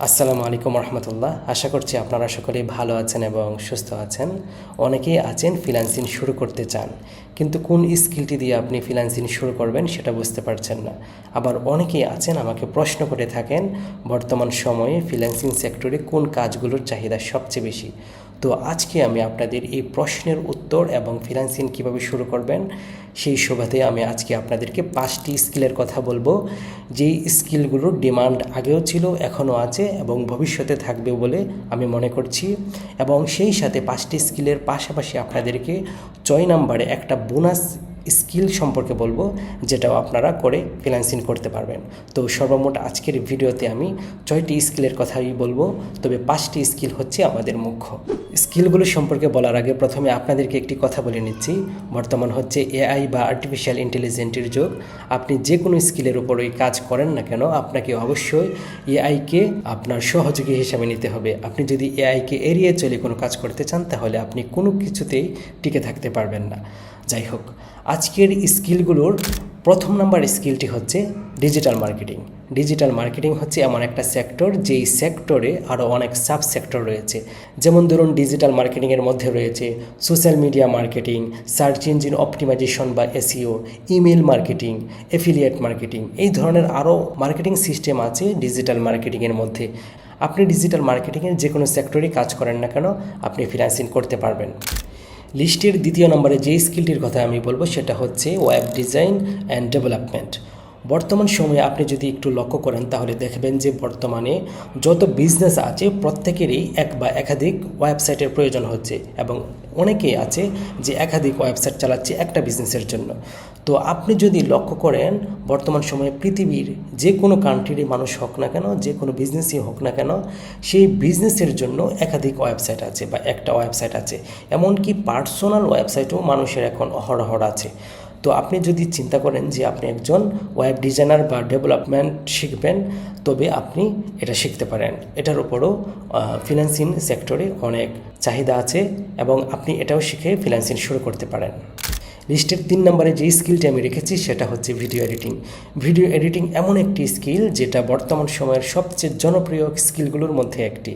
আসসালামু আলাইকুম রহমতুল্লাহ। আশা করছি আপনারা সকলেই ভালো আছেন এবং সুস্থ আছেন। অনেকেই আছেন ফ্রিল্যান্সিং শুরু করতে চান, কিন্তু কোন স্কিলটি দিয়ে আপনি ফ্রিল্যান্সিং শুরু করবেন সেটা বুঝতে পারছেন না। আবার অনেকেই আছেন আমাকে প্রশ্ন করে থাকেন বর্তমান সময়ে ফ্রিল্যান্সিং সেক্টরে কোন কাজগুলোর চাহিদা সবচেয়ে বেশি। তো আজকে আমি আপনাদের এই প্রশ্নের উত্তর এবং ফ্রিল্যান্সিং কীভাবে শুরু করবেন সেই সুবাদে আমি আজকে আপনাদেরকে 5টি স্কিলের কথা বলবো, যেই স্কিলগুলোর ডিমান্ড আগেও ছিল, এখনও আছে এবং ভবিষ্যতে থাকবে বলে আমি মনে করছি। এবং সেই সাথে 5টি স্কিলের পাশাপাশি আপনাদেরকে 6 নম্বরে একটা বোনাস স্কিল সম্পর্কে বলবো, যেটাও আপনারা করে ফ্রিল্যান্সিং করতে পারবেন। তো সর্বমোট আজকের ভিডিওতে আমি 6টি স্কিলের কথাই বলবো, তবে 5টি স্কিল হচ্ছে আমাদের মুখ্য। স্কিলগুলো সম্পর্কে বলার আগে প্রথমে আপনাদেরকে একটি কথা বলে নিচ্ছি। বর্তমান হচ্ছে এআই বা আর্টিফিশিয়াল ইন্টেলিজেন্সের যুগ। আপনি যে কোনো স্কিলের উপরই কাজ করেন না কেন, আপনাকে অবশ্যই এআইকে আপনার সহযোগী হিসাবে নিতে হবে। আপনি যদি এআইকে এড়িয়ে চলে কোনো কাজ করতে চান, তাহলে আপনি কোনো কিছুতেই টিকে থাকতে পারবেন না। যাই হোক, আজকের স্কিলগুলোর প্রথম নাম্বার স্কিলটি হচ্ছে ডিজিটাল মার্কেটিং। ডিজিটাল মার্কেটিং হচ্ছে এমন একটা সেক্টর, যেই সেক্টরে আরও অনেক সাব সেক্টর রয়েছে। যেমন ধরুন, ডিজিটাল মার্কেটিংয়ের মধ্যে রয়েছে social media marketing, search engine optimisation বা SEO, email marketing, affiliate marketing. এই ধরনের আরও মার্কেটিং সিস্টেম আছে ডিজিটাল মার্কেটিংয়ের মধ্যে। আপনি ডিজিটাল মার্কেটিংয়ের যে কোনো সেক্টরে কাজ করেন না কেন, আপনি ফ্রিল্যান্সিং করতে পারবেন। লিস্টের দ্বিতীয় নম্বরে যে স্কিলটির কথা আমি বলবো সেটা হচ্ছে ওয়েব ডিজাইন অ্যান্ড ডেভেলপমেন্ট। বর্তমান সময়ে আপনি যদি একটু লক্ষ্য করেন, তাহলে দেখবেন যে বর্তমানে যত বিজনেস আছে প্রত্যেকেরই এক বা একাধিক ওয়েবসাইটের প্রয়োজন হচ্ছে, এবং অনেকেই আছে যে একাধিক ওয়েবসাইট চালাচ্ছে একটা বিজনেসের জন্য। তো আপনি যদি লক্ষ্য করেন, বর্তমান সময়ে পৃথিবীর যে কোনো কান্ট্রিরই মানুষ হোক না কেন, যে কোনো বিজনেসই হোক না কেন, সেই বিজনেসের জন্য একাধিক ওয়েবসাইট আছে বা একটা ওয়েবসাইট আছে। এমনকি পার্সোনাল ওয়েবসাইটও মানুষের এখন অহরহ আছে। তো আপনি যদি চিন্তা করেন যে আপনি একজন ওয়েব ডিজাইনার বা ডেভেলপমেন্ট শিখবেন, তবে আপনি এটা শিখতে পারেন। এটার উপরও ফ্রিল্যান্সিং সেক্টরে অনেক চাহিদা আছে এবং আপনি এটাও শিখে ফ্রিল্যান্সিং শুরু করতে পারেন। লিস্টের 3 নম্বরে যে স্কিলটি আমি রেখেছি সেটা হচ্ছে ভিডিও এডিটিং। ভিডিও এডিটিং এমন একটি স্কিল যেটা বর্তমান সময়ের সবচেয়ে জনপ্রিয় স্কিলগুলোর মধ্যে একটি।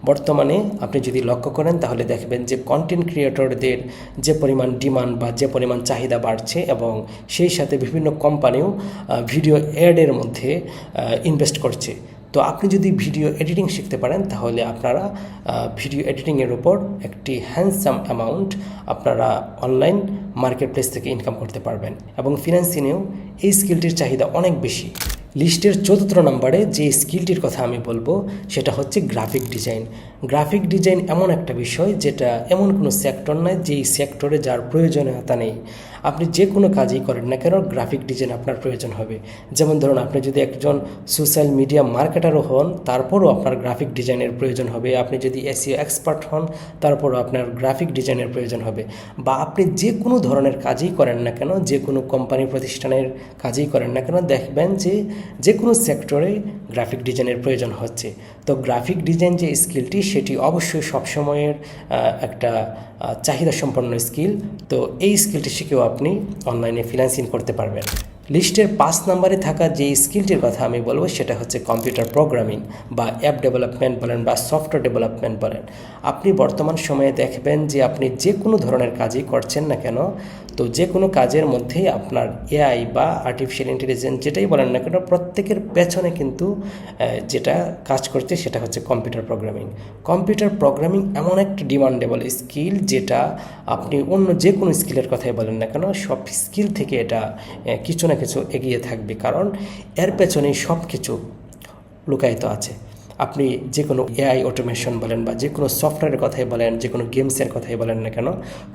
বর্তমানে আপনি যদি লক্ষ্য করেন, তাহলে দেখবেন যে কন্টেন্ট ক্রিয়েটরদের যে পরিমাণ ডিমান্ড বা যে পরিমাণ চাহিদা বাড়ছে, এবং সেই সাথে বিভিন্ন কোম্পানিও ভিডিও অ্যাডের মধ্যে ইনভেস্ট করছে। তো আপনি যদি ভিডিও এডিটিং শিখতে পারেন, তাহলে আপনারা ভিডিও এডিটিংয়ের উপর একটি হ্যান্ডসাম অ্যামাউন্ট আপনারা অনলাইন মার্কেট প্লেস থেকে ইনকাম করতে পারবেন, এবং ফ্রিল্যান্সিংয়েও এই স্কিলটির চাহিদা অনেক বেশি। লিস্টের 4র্থ নম্বরে যে স্কিলটির কথা আমি বলবো সেটা হচ্ছে গ্রাফিক ডিজাইন। গ্রাফিক ডিজাইন এমন একটা বিষয় যেটা এমন কোনো সেক্টর নয় যেই সেক্টরে যার প্রয়োজনীয়তা নেই। আপনি যে কোনো কাজই করেন না কেন, গ্রাফিক ডিজাইন আপনার প্রয়োজন হবে। যেমন ধরুন, আপনি যদি একজন সোশ্যাল মিডিয়া মার্কেটারও হন, তারপরও আপনার গ্রাফিক ডিজাইনের প্রয়োজন হবে। আপনি যদি এসইও এক্সপার্ট হন, তারপরও আপনার গ্রাফিক ডিজাইনের প্রয়োজন হবে। বা আপনি যে কোনো ধরনের কাজই করেন না কেন, যে কোনো কোম্পানি প্রতিষ্ঠানের কাজই করেন না কেন, দেখবেন যে কোনো সেক্টরে গ্রাফিক ডিজাইনের প্রয়োজন হচ্ছে। তো গ্রাফিক ডিজাইন যে স্কিলটি, সেটি অবশ্যই সবসময়ের একটা চাহিদা সম্পন্ন স্কিল। তো এই স্কিলটি শিখেও আপনি অনলাইনে ফ্রিল্যান্সিং করতে পারবেন। লিস্টের 5 নম্বরে থাকা যে স্কিলটির কথা আমি বলবো সেটা হচ্ছে কম্পিউটার প্রোগ্রামিং বা অ্যাপ ডেভেলপমেন্ট বলেন বা সফটওয়্যার ডেভেলপমেন্ট বলেন। আপনি বর্তমান সময়ে দেখবেন যে আপনি যে কোনো ধরনের কাজই করছেন না কেন, তো যে কোনো কাজের মধ্যেই আপনার এআই বা আর্টিফিশিয়াল ইন্টেলিজেন্স যেটাই বলেন না কেন, প্রত্যেকের পেছনে কিন্তু যেটা কাজ করছে সেটা হচ্ছে কম্পিউটার প্রোগ্রামিং। কম্পিউটার প্রোগ্রামিং এমন একটা ডিমান্ডেবল স্কিল যেটা আপনি অন্য যে কোনো স্কিলের কথাই বলেন না কেন, সব স্কিল থেকে এটা কিছু না কিছু এগিয়ে থাকবে, কারণ এর পেছনেই সব কিছু লুকায়িত আছে। আপনি যে কোনো এআই অটোমেশন বলেন বা যে কোনো সফটওয়্যারের কথাই বলেন, যে কোনো গেমসের কথাই বলেন না কেন,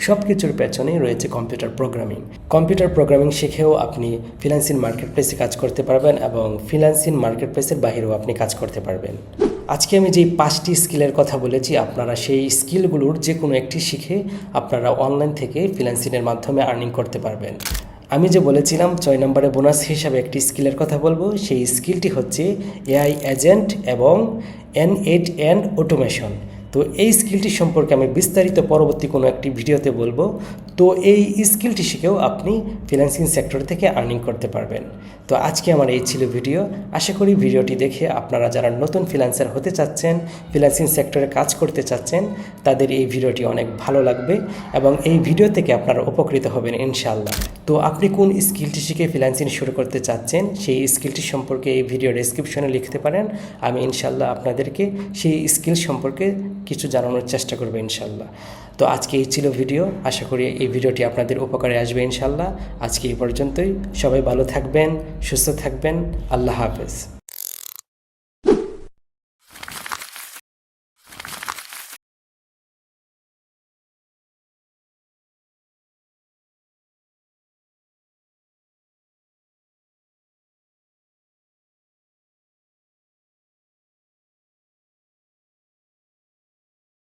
সব কিছুর পেছনেই রয়েছে কম্পিউটার প্রোগ্রামিং। কম্পিউটার প্রোগ্রামিং শিখেও আপনি ফ্রিল্যান্সিং মার্কেট প্লেসে কাজ করতে পারবেন, এবং ফ্রিল্যান্সিং মার্কেট প্লেসের বাইরেও আপনি কাজ করতে পারবেন। আজকে আমি যেই 5টি স্কিলের কথা বলেছি, আপনারা সেই স্কিলগুলোর যে কোনো একটি শিখে আপনারা অনলাইন থেকে ফ্রিল্যান্সিংয়ের মাধ্যমে আর্নিং করতে পারবেন। আমি যে বলেছিলাম 6 নম্বরে বোনাস হিসাবে একটি স্কিলের কথা বলবো, সেই স্কিলটি হচ্ছে এআই এজেন্ট এবং এন্ড অটোমেশন। তো এই স্কিলটি সম্পর্কে আমি বিস্তারিত পরবর্তী কোনো একটি ভিডিওতে বলবো। তো এই স্কিলটি শিখেও আপনি ফ্রিল্যান্সিং সেক্টর থেকে আর্নিং করতে পারবেন। তো আজকে আমার এই ছিল ভিডিও। আশা করি ভিডিওটি দেখে আপনারা যারা নতুন ফ্রিল্যান্সার হতে চাচ্ছেন, ফ্রিল্যান্সিং সেক্টরে কাজ করতে চাচ্ছেন, তাদের এই ভিডিওটি অনেক ভালো লাগবে এবং এই ভিডিও থেকে আপনারা উপকৃত হবেন ইনশাআল্লাহ। তো আপনি কোন স্কিলটি শিখে ফ্রিল্যান্সিং শুরু করতে চাচ্ছেন সেই স্কিলটি সম্পর্কে এই ভিডিও ডেসক্রিপশনে লিখতে পারেন। আমি ইনশাআল্লাহ আপনাদেরকে সেই স্কিল সম্পর্কে কিছু জানানোর চেষ্টা করবো ইনশাআল্লাহ। তো আজকে এই ছিল ভিডিও। আশা করি এই ভিডিওটি আপনাদের উপকারে আসবে ইনশাআল্লাহ। আজকে এই পর্যন্তই। সবাই ভালো থাকবেন, সুস্থ থাকবেন। আল্লাহ হাফেজ।